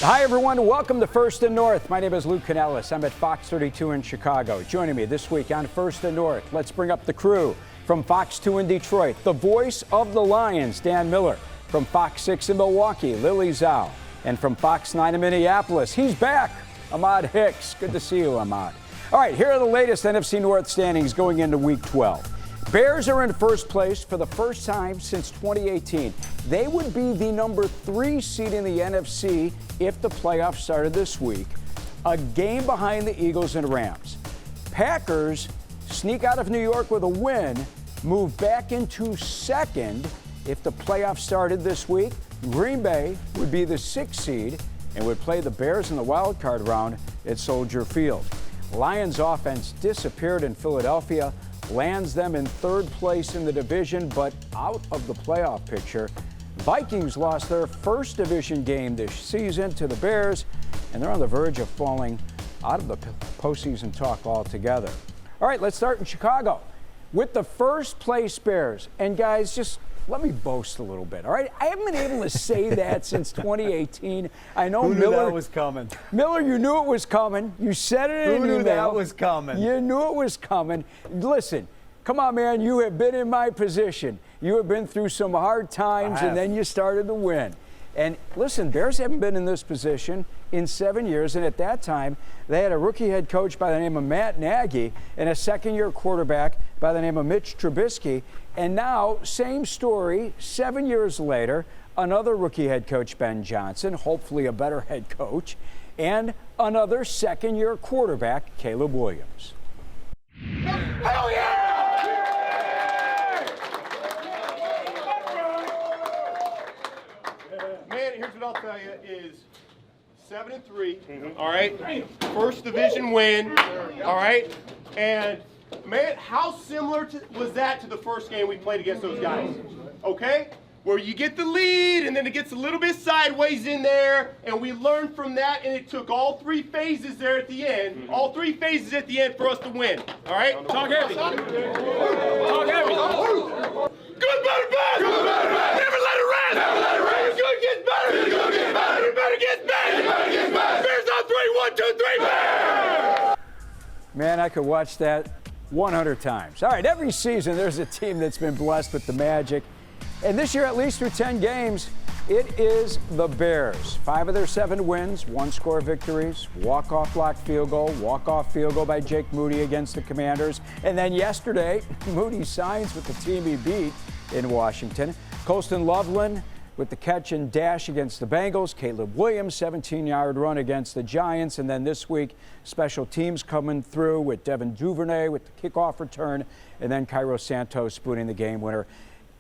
Hi, everyone. Welcome to First and North. My name is Lou Canellis. I'm at Fox 32 in Chicago. Joining me this week on First and North, let's bring up the crew. From Fox 2 in Detroit, the voice of the Lions, Dan Miller. From Fox 6 in Milwaukee, Lily Zhao. And from Fox 9 in Minneapolis, he's back, Ahmad Hicks. Good to see you, Ahmad. All right, here are the latest NFC North standings going into Week 12. Bears are in first place for the first time since 2018. They would be the number 3 seed in the NFC if the playoffs started this week, a game behind the Eagles and Rams. Packers sneak out of New York with a win, move back into second if the playoffs started this week. Green Bay would be the 6th seed and would play the Bears in the wild card round at Soldier Field. Lions offense disappeared in Philadelphia, lands them in 3rd place in the division, but out of the playoff picture. Vikings lost their first division game this season to the Bears, and they're on the verge of falling out of the postseason talk altogether. All right, let's start in Chicago with the first place Bears. And guys, just let me boast a little bit, all right? I haven't been able to say that since 2018. I know Who knew Miller that was coming? Miller, you knew it was coming. You said it in an email. Who knew that was coming? You knew it was coming. Listen, come on, man. You have been in my position. You have been through some hard times, and then you started to win. And listen, Bears haven't been in this position in 7 years, and at that time, they had a rookie head coach by the name of Matt Nagy and a second-year quarterback by the name of Mitch Trubisky. And now, same story, 7 years later, another rookie head coach, Ben Johnson, hopefully a better head coach, and another second-year quarterback, Caleb Williams. Hell yeah! Man, here's what I'll tell you is 7-3, all right? First division win, all right? And, man, how similar was that to the first game we played against those guys, okay? Where you get the lead, and then it gets a little bit sideways in there, and we learned from that, and it took all 3 phases there at the end, all 3 phases at the end for us to win, all right? Talk heavy. Talk heavy. Good, better, bad. Good, better, bad. Never let it rest. Never let it rest. Good gets better. Good gets better. Better gets better. Better gets better. Bears on 3. 1, 2, 3. Bears! Man, I could watch that 100 times. All right, every season there's a team that's been blessed with the magic. And this year, at least through 10 games, it is the Bears. 5 of their 7 wins, 1-score victories, walk-off blocked field goal, walk-off field goal by Jake Moody against the Commanders. And then yesterday, Moody signs with the team he beat in Washington. Colston Loveland with the catch and dash against the Bengals. Caleb Williams, 17-yard run against the Giants. And then this week, special teams coming through with Devin Duvernay with the kickoff return, and then Cairo Santos spooning the game winner.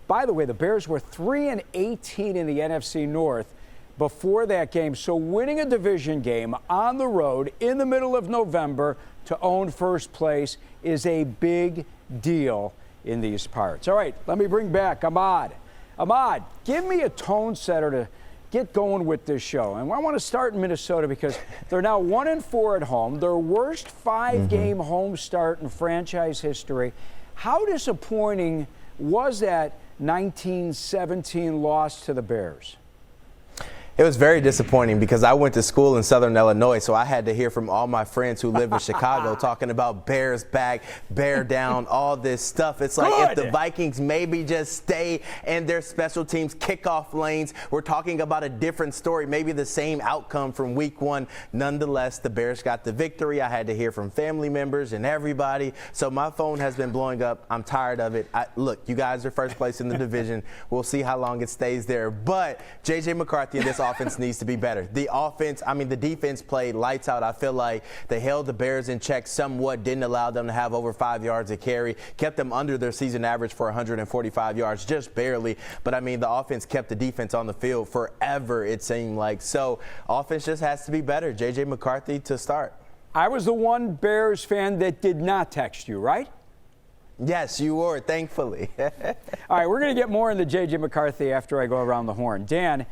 By the way, the Bears were 3-18 in the NFC North before that game. So winning a division game on the road in the middle of November to own first place is a big deal in these parts. All right, let me bring back Ahmad. Ahmad, give me a tone setter to get going with this show. And I want to start in Minnesota because they're now 1-4 at home, their worst 5-game home start in franchise history. How disappointing was that 1917 loss to the Bears? It was very disappointing because I went to school in Southern Illinois, so I had to hear from all my friends who live in Chicago talking about Bears back, Bear down, all this stuff. It's like if the Vikings maybe just stay in their special teams kickoff lanes, we're talking about a different story, maybe the same outcome from week 1. Nonetheless, the Bears got the victory. I had to hear from family members and everybody, so my phone has been blowing up. I'm tired of it. Look, you guys are first place in the division. We'll see how long it stays there, but J.J. McCarthy and this offense needs to be better. The defense played lights out. I feel like they held the Bears in check somewhat, didn't allow them to have over 5 yards a carry, kept them under their season average for 145 yards, just barely. But the offense kept the defense on the field forever, it seemed like. So offense just has to be better. J.J. McCarthy to start. I was the one Bears fan that did not text you, right? Yes, you were, thankfully. All right, we're going to get more into J.J. McCarthy after I go around the horn. Dan,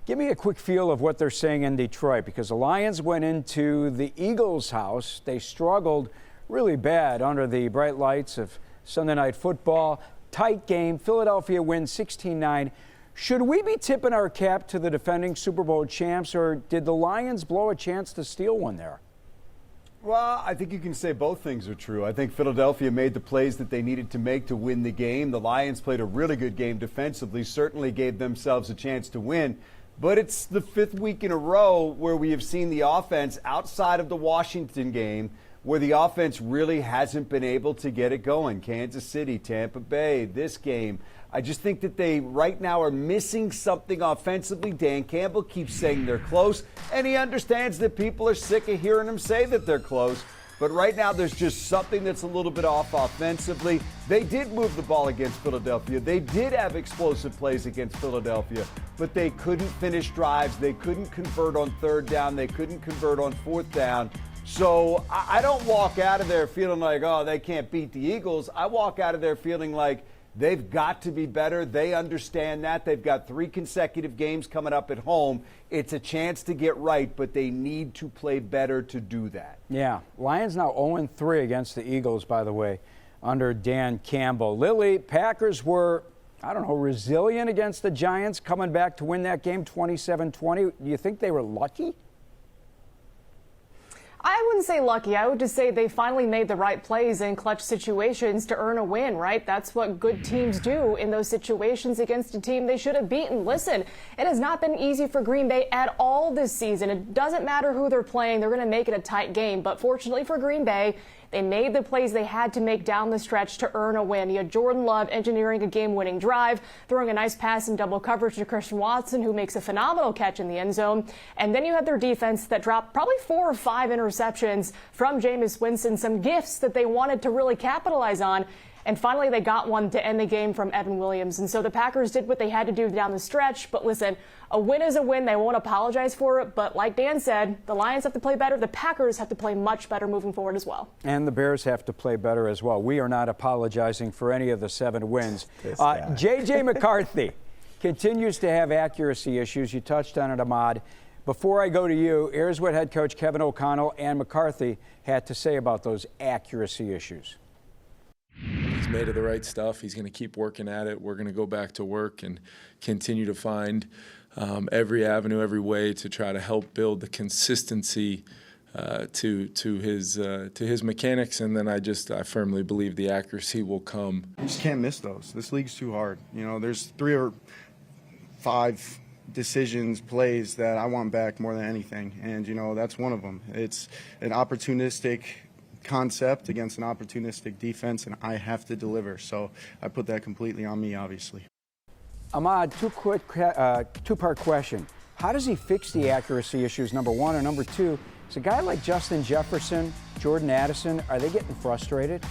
give me a quick feel of what they're saying in Detroit, because the Lions went into the Eagles' house. They struggled really bad under the bright lights of Sunday Night Football. Tight game. Philadelphia wins 16-9. Should we be tipping our cap to the defending Super Bowl champs, or did the Lions blow a chance to steal one there? Well, I think you can say both things are true. I think Philadelphia made the plays that they needed to make to win the game. The Lions played a really good game defensively, certainly gave themselves a chance to win. But it's the 5th week in a row where we have seen the offense outside of the Washington game, where the offense really hasn't been able to get it going. Kansas City, Tampa Bay, this game. I just think that they right now are missing something offensively. Dan Campbell keeps saying they're close, and he understands that people are sick of hearing him say that they're close. But right now there's just something that's a little bit off offensively. They did move the ball against Philadelphia. They did have explosive plays against Philadelphia, but they couldn't finish drives. They couldn't convert on 3rd down. They couldn't convert on 4th down. So I don't walk out of there feeling like, oh, they can't beat the Eagles. I walk out of there feeling like they've got to be better. They understand that. They've got 3 consecutive games coming up at home. It's a chance to get right, but they need to play better to do that. Yeah. Lions now 0-3 against the Eagles, by the way, under Dan Campbell. Lily, Packers were, resilient against the Giants, coming back to win that game 27-20. Do you think they were lucky? I wouldn't say lucky. I would just say they finally made the right plays in clutch situations to earn a win, right? That's what good teams do in those situations against a team they should have beaten. Listen, it has not been easy for Green Bay at all this season. It doesn't matter who they're playing. They're going to make it a tight game. But fortunately for Green Bay, they made the plays they had to make down the stretch to earn a win. You had Jordan Love engineering a game-winning drive, throwing a nice pass in double coverage to Christian Watson, who makes a phenomenal catch in the end zone. And then you had their defense that dropped probably 4 or 5 interceptions from Jameis Winston, some gifts that they wanted to really capitalize on. And finally, they got one to end the game from Evan Williams. And so the Packers did what they had to do down the stretch. But listen, a win is a win. They won't apologize for it. But like Dan said, the Lions have to play better. The Packers have to play much better moving forward as well. And the Bears have to play better as well. We are not apologizing for any of the 7 wins. J.J. McCarthy continues to have accuracy issues. You touched on it, Ahmad. Before I go to you, here's what head coach Kevin O'Connell and McCarthy had to say about those accuracy issues. He's made of the right stuff. He's going to keep working at it. We're going to go back to work and continue to find every avenue, every way to try to help build the consistency to his mechanics. And then I firmly believe the accuracy will come. You just can't miss those. This league's too hard. There's 3 or 5 decisions, plays that I want back more than anything. And, that's one of them. It's an opportunistic concept against an opportunistic defense, and I have to deliver. So I put that completely on me, obviously. Ahmad, two-part question. How does he fix the accuracy issues, number one? And number two, is a guy like Justin Jefferson, Jordan Addison, are they getting frustrated?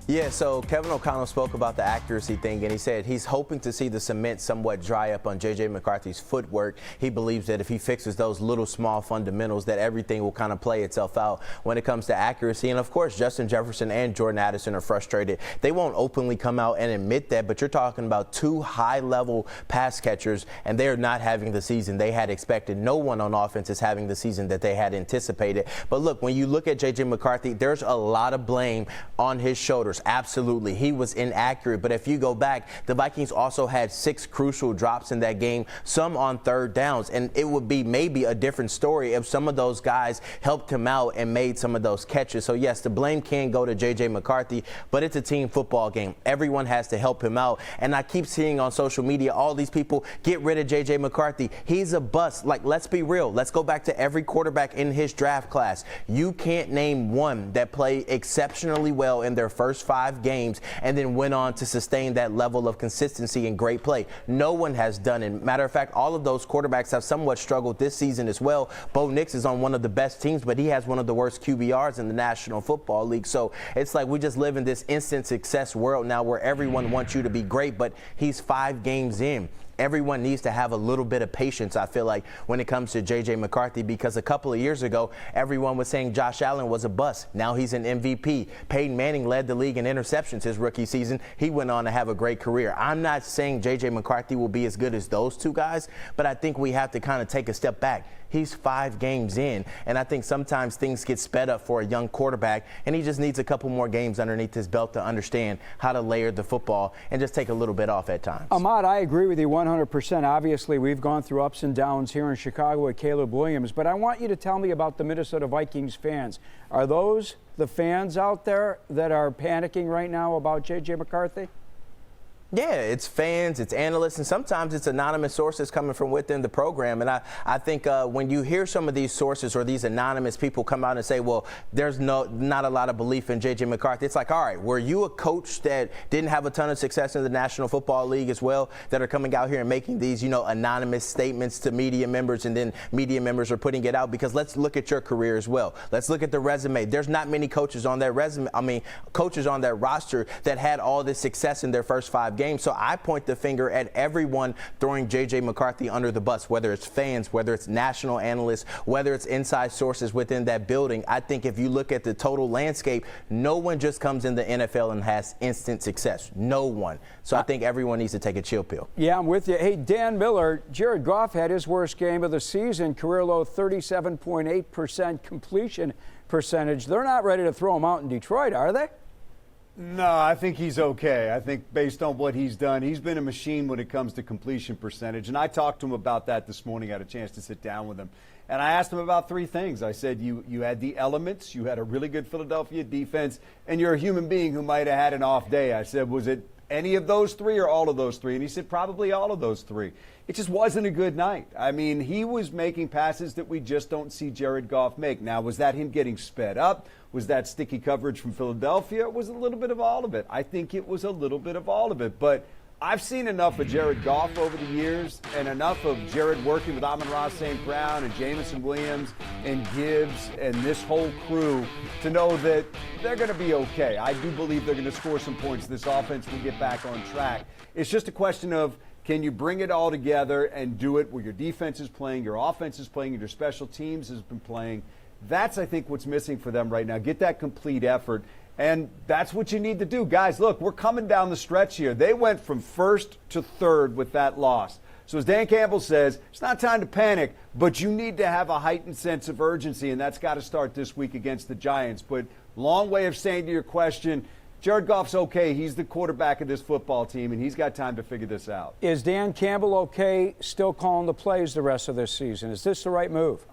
Yeah, so Kevin O'Connell spoke about the accuracy thing, and he said he's hoping to see the cement somewhat dry up on J.J. McCarthy's footwork. He believes that if he fixes those little small fundamentals, that everything will kind of play itself out when it comes to accuracy. And, of course, Justin Jefferson and Jordan Addison are frustrated. They won't openly come out and admit that, but you're talking about 2 high-level pass catchers, and they are not having the season they had expected. No one on offense is having the season that they had anticipated. But, look, when you look at J.J. McCarthy, there's a lot of blame on his shoulders. Absolutely. He was inaccurate. But if you go back, the Vikings also had 6 crucial drops in that game, some on 3rd downs. And it would be maybe a different story if some of those guys helped him out and made some of those catches. So, yes, the blame can go to J.J. McCarthy, but it's a team football game. Everyone has to help him out. And I keep seeing on social media all these people get rid of J.J. McCarthy. He's a bust. Like, let's be real. Let's go back to every quarterback in his draft class. You can't name one that played exceptionally well in their first 5 games and then went on to sustain that level of consistency and great play. No one has done it. Matter of fact, all of those quarterbacks have somewhat struggled this season as well. Bo Nix is on one of the best teams, but he has one of the worst QBRs in the National Football League. So it's like we just live in this instant success world now where everyone wants you to be great, but he's 5 games in. everyone needs to have a little bit of patience, I feel like, when it comes to J.J. McCarthy, because a couple of years ago, everyone was saying Josh Allen was a bust. Now he's an MVP. Peyton Manning led the league in interceptions his rookie season. He went on to have a great career. I'm not saying J.J. McCarthy will be as good as those two guys, but I think we have to kind of take a step back. He's 5 games in, and I think sometimes things get sped up for a young quarterback, and he just needs a couple more games underneath his belt to understand how to layer the football and just take a little bit off at times. Ahmad, I agree with you 100%. Obviously, we've gone through ups and downs here in Chicago with Caleb Williams, but I want you to tell me about the Minnesota Vikings fans. Are those the fans out there that are panicking right now about J.J. McCarthy? Yeah, it's fans, it's analysts, and sometimes it's anonymous sources coming from within the program. And I think when you hear some of these sources or these anonymous people come out and say, well, there's not a lot of belief in J.J. McCarthy, it's like, all right, were you a coach that didn't have a ton of success in the National Football League as well, that are coming out here and making these, anonymous statements to media members, and then media members are putting it out? Because let's look at your career as well. Let's look at the resume. There's not many coaches on that coaches on that roster that had all this success in their first 5 games. So I point the finger at everyone throwing J.J. McCarthy under the bus, whether it's fans, whether it's national analysts, whether it's inside sources within that building. I think if you look at the total landscape, no one just comes in the NFL and has instant success. No one. So I think everyone needs to take a chill pill. Yeah, I'm with you. Hey, Dan Miller, Jared Goff had his worst game of the season, career low 37.8% completion percentage. They're not ready to throw him out in Detroit, are they? No, I think he's okay. I think based on what he's done, he's been a machine when it comes to completion percentage. And I talked to him about that this morning. I had a chance to sit down with him. And I asked him about 3 things. I said, you had the elements, you had a really good Philadelphia defense, and you're a human being who might have had an off day. I said, was it any of those 3 or all of those 3? And he said, probably all of those 3. It just wasn't a good night. I mean, he was making passes that we just don't see Jared Goff make. Now, was that him getting sped up? Was that sticky coverage from Philadelphia? It was a little bit of all of it. I think it was a little bit of all of it. But I've seen enough of Jared Goff over the years and enough of Jared working with Amon-Ra St. Brown and Jameson Williams and Gibbs and this whole crew to know that they're going to be okay. I do believe they're going to score some points. This offense will get back on track. It's just a question of, can you bring it all together and do it where your defense is playing, your offense is playing, and your special teams has been playing? That's, I think, what's missing for them right now. Get that complete effort. And that's what you need to do. Guys, look, we're coming down the stretch here. They went from 1st to 3rd with that loss. So as Dan Campbell says, it's not time to panic, but you need to have a heightened sense of urgency, and that's got to start this week against the Giants. But long way of saying to your question, Jared Goff's okay. He's the quarterback of this football team, and he's got time to figure this out. Is Dan Campbell okay still calling the plays the rest of this season? Is this the right move?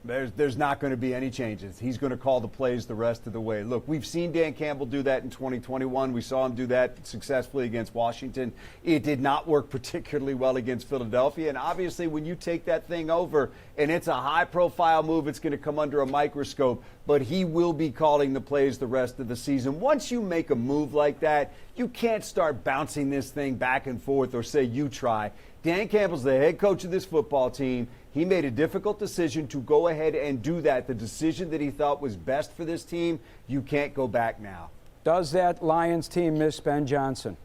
There's not going to be any changes. He's going to call the plays the rest of the way. Look, we've seen Dan Campbell do that in 2021. We saw him do that successfully against Washington. It did not work particularly well against Philadelphia. And obviously, when you take that thing over and it's a high-profile move, it's going to come under a microscope. But he will be calling the plays the rest of the season. Once you make a move like that, you can't start bouncing this thing back and forth or say you try. Dan Campbell's the head coach of this football team. He made a difficult decision to go ahead and do that. The decision that he thought was best for this team, you can't go back now. Does that Lions team miss Ben Johnson?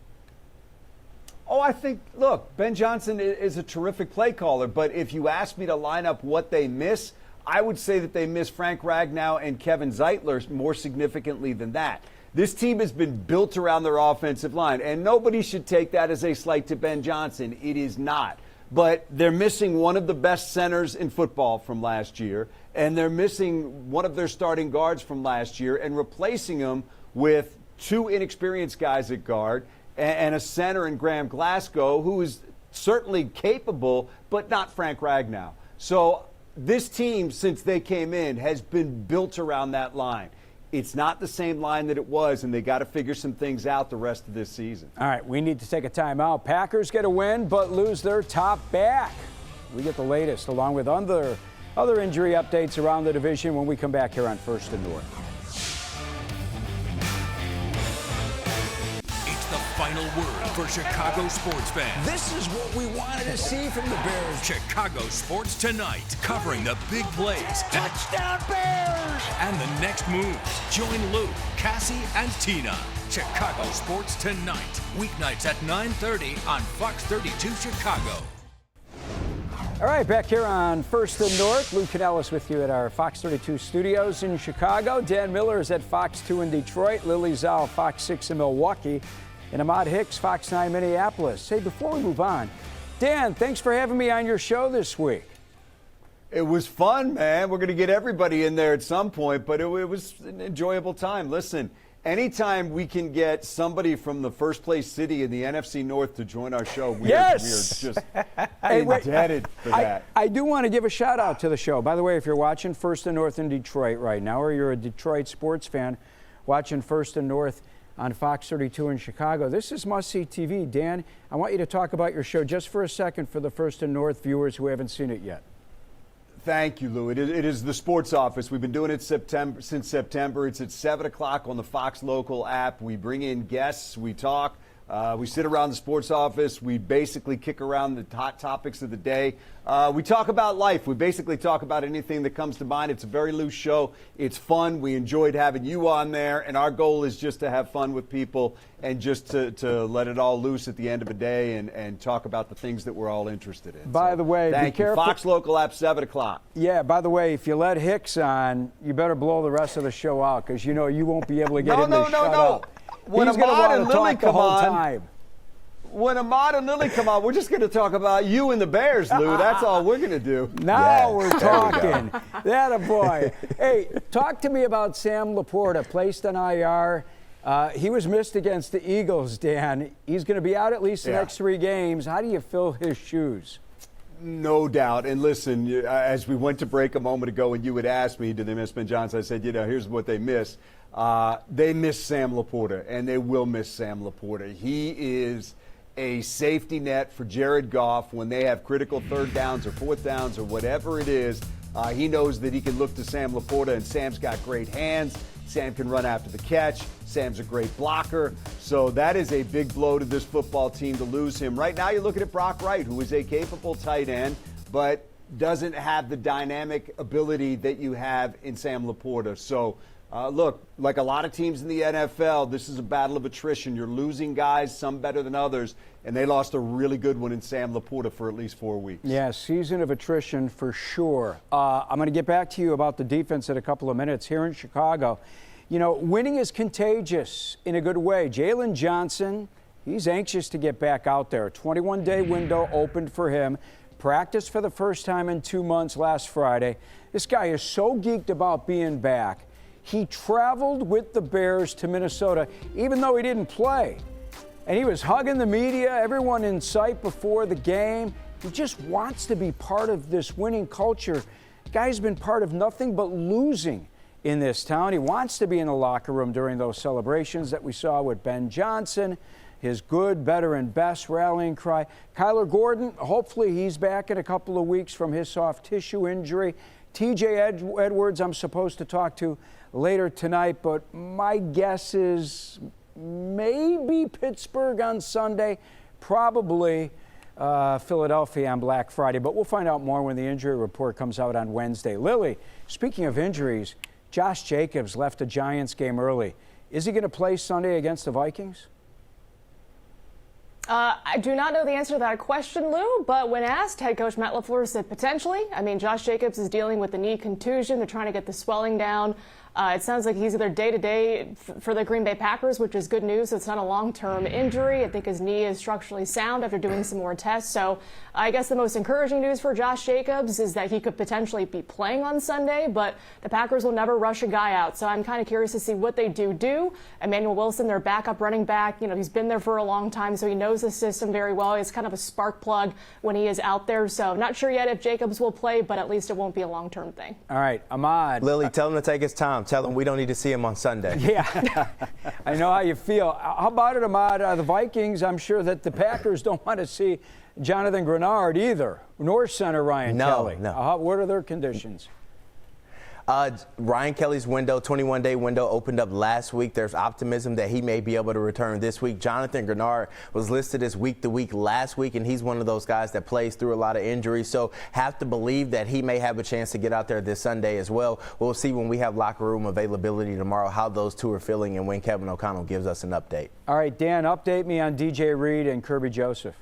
Oh, I think, look, Ben Johnson is a terrific play caller, but if you ask me to line up what they miss, I would say that they miss Frank Ragnow and Kevin Zeitler more significantly than that. This team has been built around their offensive line, and nobody should take that as a slight to Ben Johnson. It is not. But they're missing one of the best centers in football from last year, and they're missing one of their starting guards from last year and replacing them with 2 inexperienced guys at guard and a center in Graham Glasgow, who is certainly capable, but not Frank Ragnow. So this team, since they came in, has been built around that line. It's not the same line that it was, and they got to figure some things out the rest of this season. All right, we need to take a timeout. Packers get a win, but lose their top back. We get the latest, along with other injury updates around the division when we come back here on First and North. It's the final word for Chicago sports fans. This is what we wanted to see from the Bears. Chicago Sports Tonight, covering the big plays. Touchdown Bears! And the next moves. Join Lou, Cassie, and Tina Chicago Sports Tonight. Weeknights at 9:30 on Fox 32 Chicago. All right, back here on First and North. Lou Canellis with you at our Fox 32 studios in Chicago. Dan Miller is at Fox 2 in Detroit. Lily Zhao, Fox 6 in Milwaukee. And Ahmad Hicks, Fox 9 Minneapolis. Hey, before we move on, Dan, thanks for having me on your show this week. It was fun, man. We're going to get everybody in there at some point, but it was an enjoyable time. Listen, anytime we can get somebody from the first place city in the NFC North to join our show, we are just indebted for that. I do want to give a shout out to the show. By the way, if you're watching First and North in Detroit right now, or you're a Detroit sports fan watching First and North on Fox 32 in Chicago, this is must-see TV. Dan, I want you to talk about your show just for a second for the First and North viewers who haven't seen it yet. Thank you, Lou. It is the Sports Office. We've been doing it since September. It's at 7 o'clock on the Fox Local app. We bring in guests. We talk. We sit around the Sports Office. We basically kick around the hot topics of the day. We talk about life. We basically talk about anything that comes to mind. It's a very loose show. It's fun. We enjoyed having you on there. And our goal is just to have fun with people and just to let it all loose at the end of the day and talk about the things that we're all interested in. By the way, thank you. Fox Local app, 7 o'clock. Yeah, by the way, if you let Hicks on, you better blow the rest of the show out because you know you won't be able to get him to shut up. When He's going to Ahmad want and to Lily talk the come whole on, time. When Ahmad and Lily come on, we're just going to talk about you and the Bears, Lou. That's all we're going to do. Now we're talking. That a boy. Hey, talk to me about Sam Laporta, placed on IR. He was missed against the Eagles, Dan. He's going to be out at least the next 3 games. How do you fill his shoes? No doubt. And listen, as we went to break a moment ago and you had asked me, did they miss Ben Johnson? I said, here's what they miss. They miss Sam Laporta, and they will miss Sam Laporta. He is a safety net for Jared Goff when they have critical third downs or fourth downs or whatever it is. He knows that he can look to Sam Laporta, and Sam's got great hands. Sam can run after the catch. Sam's a great blocker. So that is a big blow to this football team to lose him. Right now you're looking at Brock Wright, who is a capable tight end, but doesn't have the dynamic ability that you have in Sam Laporta. So look, like a lot of teams in the NFL, this is a battle of attrition. You're losing guys, some better than others, and they lost a really good one in Sam Laporta for at least 4 weeks. Yeah, season of attrition for sure. I'm going to get back to you about the defense in a couple of minutes here in Chicago. You know, winning is contagious in a good way. Jalen Johnson, he's anxious to get back out there. A 21-day window opened for him. Practiced for the first time in 2 months last Friday. This guy is so geeked about being back. He traveled with the Bears to Minnesota, even though he didn't play. And he was hugging the media, everyone in sight before the game. He just wants to be part of this winning culture. The guy's been part of nothing but losing in this town. He wants to be in the locker room during those celebrations that we saw with Ben Johnson, his good, better, and best rallying cry. Kyler Gordon, hopefully he's back in a couple of weeks from his soft tissue injury. TJ Edwards, I'm supposed to talk to later tonight, but my guess is maybe Pittsburgh on Sunday, probably Philadelphia on Black Friday, but we'll find out more when the injury report comes out on Wednesday. Lily, speaking of injuries, Josh Jacobs left the Giants game early. Is he going to play Sunday against the Vikings? I do not know the answer to that question, Lou, but when asked, head coach Matt LaFleur said potentially. I mean, Josh Jacobs is dealing with a knee contusion. They're trying to get the swelling down. It sounds like he's either day-to-day for the Green Bay Packers, which is good news. It's not a long-term injury. I think his knee is structurally sound after doing some more tests. So I guess the most encouraging news for Josh Jacobs is that he could potentially be playing on Sunday, but the Packers will never rush a guy out. So I'm kind of curious to see what they do. Emmanuel Wilson, their backup running back, you know, he's been there for a long time, so he knows the system very well. He's kind of a spark plug when he is out there. So not sure yet if Jacobs will play, but at least it won't be a long-term thing. All right, Ahmad. Lily, tell him to take his time. Tell him we don't need to see him on Sunday. Yeah, I know how you feel. How about it, Ahmad? The Vikings, I'm sure that the Packers don't want to see Jonathan Grenard either, nor center Ryan Kelly. No. What are their conditions? Ryan Kelly's window, 21-day window, opened up last week. There's optimism that he may be able to return this week. Jonathan Grenard was listed as week to week last week, and he's one of those guys that plays through a lot of injuries. So have to believe that he may have a chance to get out there this Sunday as well. We'll see when we have locker room availability tomorrow how those two are feeling and when Kevin O'Connell gives us an update. All right, Dan, update me on DJ Reed and Kirby Joseph.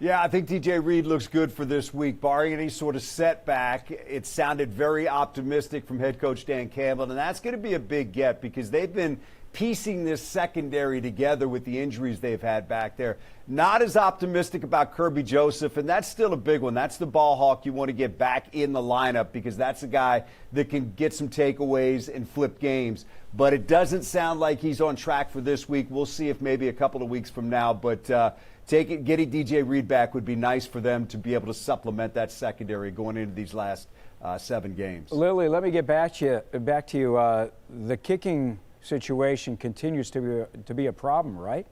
Yeah, I think DJ Reed looks good for this week, barring any sort of setback. It sounded very optimistic from head coach Dan Campbell, and that's going to be a big get because they've been piecing this secondary together with the injuries they've had back there. Not as optimistic about Kirby Joseph, and that's still a big one. That's the ball hawk you want to get back in the lineup because that's a guy that can get some takeaways and flip games. But it doesn't sound like he's on track for this week. We'll see if maybe a couple of weeks from now, but getting DJ Reed back would be nice for them to be able to supplement that secondary going into these last 7 games. Lily, let me get back to you. The kicking situation continues to be a problem, right?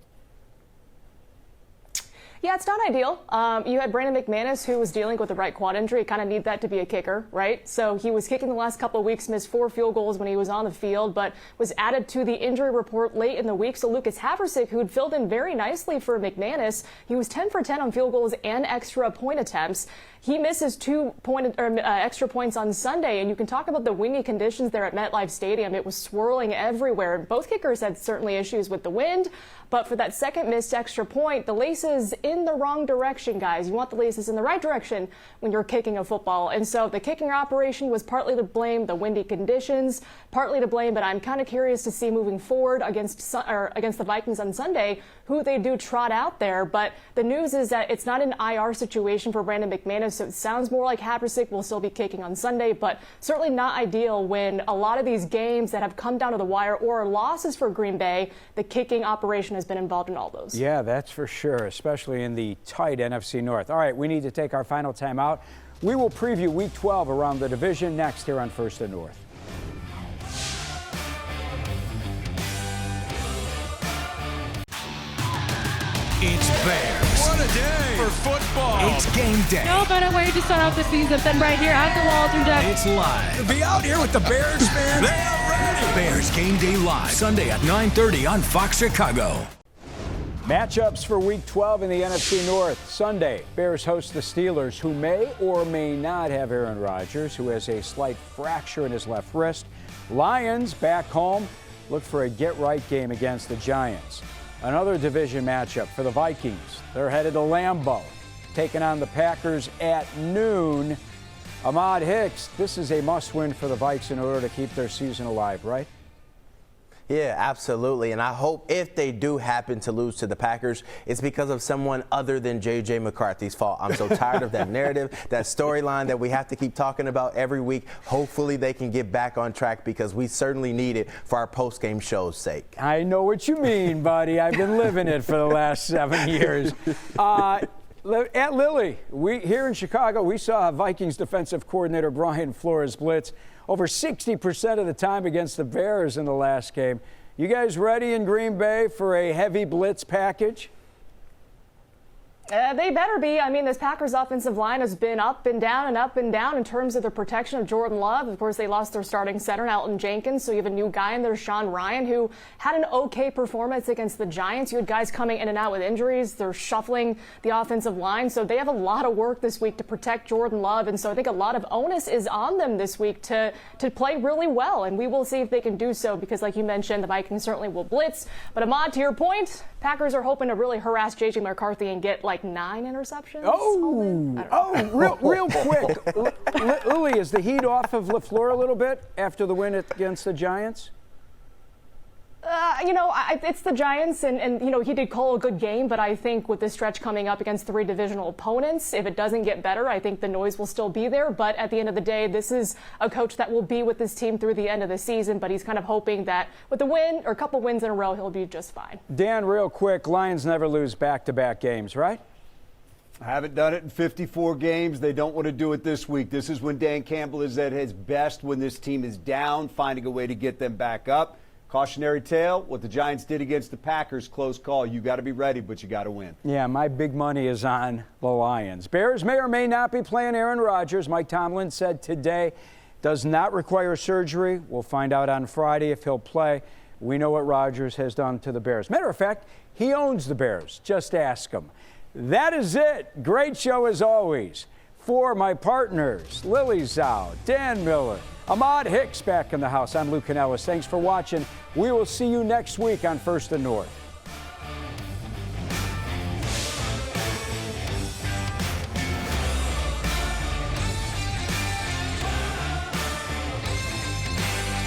Yeah, it's not ideal. You had Brandon McManus, who was dealing with a right quad injury. Kind of need that to be a kicker, right? So he was kicking the last couple of weeks, missed 4 field goals when he was on the field, but was added to the injury report late in the week. So Lucas Haversick, who had filled in very nicely for McManus, he was 10 for 10 on field goals and extra point attempts. He misses 2 extra points on Sunday, and you can talk about the windy conditions there at MetLife Stadium. It was swirling everywhere. Both kickers had certainly issues with the wind, but for that second missed extra point, the laces in the wrong direction, guys. You want the laces in the right direction when you're kicking a football. And so the kicking operation was partly to blame, the windy conditions, partly to blame, but I'm kind of curious to see moving forward against the Vikings on Sunday who they do trot out there. But the news is that it's not an IR situation for Brandon McManus, so it sounds more like Haversick will still be kicking on Sunday, but certainly not ideal when a lot of these games that have come down to the wire or losses for Green Bay, the kicking operation has been involved in all those. Yeah, that's for sure, especially in the tight NFC North. All right, we need to take our final timeout. We will preview Week 12 around the division next here on First and North. It's Bears. What a day For football. It's game day. No better way to start off the season than right here at the Walter Duck. It's live. To be out here with the Bears fans. They are ready. Bears game day live. Sunday at 9:30 on Fox Chicago. Matchups for Week 12 in the NFC North. Sunday, Bears host the Steelers, who may or may not have Aaron Rodgers, who has a slight fracture in his left wrist. Lions, back home, look for a get-right game against the Giants. Another division matchup for the Vikings. They're headed to Lambeau, taking on the Packers at noon. Ahmad Hicks, this is a must-win for the Vikes in order to keep their season alive, right? Yeah, absolutely. And I hope if they do happen to lose to the Packers, it's because of someone other than J.J. McCarthy's fault. I'm so tired of that narrative, that storyline that we have to keep talking about every week. Hopefully they can get back on track because we certainly need it for our post-game show's sake. I know what you mean, buddy. I've been living it for the last 7 years. At Lily, here in Chicago, we saw Vikings defensive coordinator Brian Flores blitz over 60% of the time against the Bears in the last game. You guys ready in Green Bay for a heavy blitz package? They better be. I mean, this Packers offensive line has been up and down in terms of the protection of Jordan Love. Of course, they lost their starting center, Elton Jenkins, so you have a new guy in there, Sean Ryan, who had an okay performance against the Giants. You had guys coming in and out with injuries. They're shuffling the offensive line, so they have a lot of work this week to protect Jordan Love, and so I think a lot of onus is on them this week to play really well, and we will see if they can do so because, like you mentioned, the Vikings certainly will blitz. But Ahmad, to your point, Packers are hoping to really harass J.J. McCarthy and get like 9 interceptions. Real quick. Uli, is the heat off of LaFleur a little bit after the win against the Giants? It's the Giants, and he did call a good game, but I think with this stretch coming up against 3 divisional opponents, if it doesn't get better, I think the noise will still be there. But at the end of the day, this is a coach that will be with this team through the end of the season, but he's kind of hoping that with a win or a couple wins in a row, he'll be just fine. Dan, real quick, Lions never lose back-to-back games, right? Haven't done it in 54 games. They don't want to do it this week. This is when Dan Campbell is at his best, when this team is down, finding a way to get them back up. Cautionary tale, what the Giants did against the Packers, close call. You got to be ready, but you got to win. Yeah, my big money is on the Lions. Bears may or may not be playing Aaron Rodgers. Mike Tomlin said today Does not require surgery. We'll find out on Friday if he'll play. We know what Rodgers has done to the Bears. Matter of fact, he owns the Bears. Just ask him. That is it. Great show as always. For my partners, Lily Zhao, Dan Miller, Ahmad Hicks back in the house. I'm Lou Canellis. Thanks for watching. We will see you next week on First and North.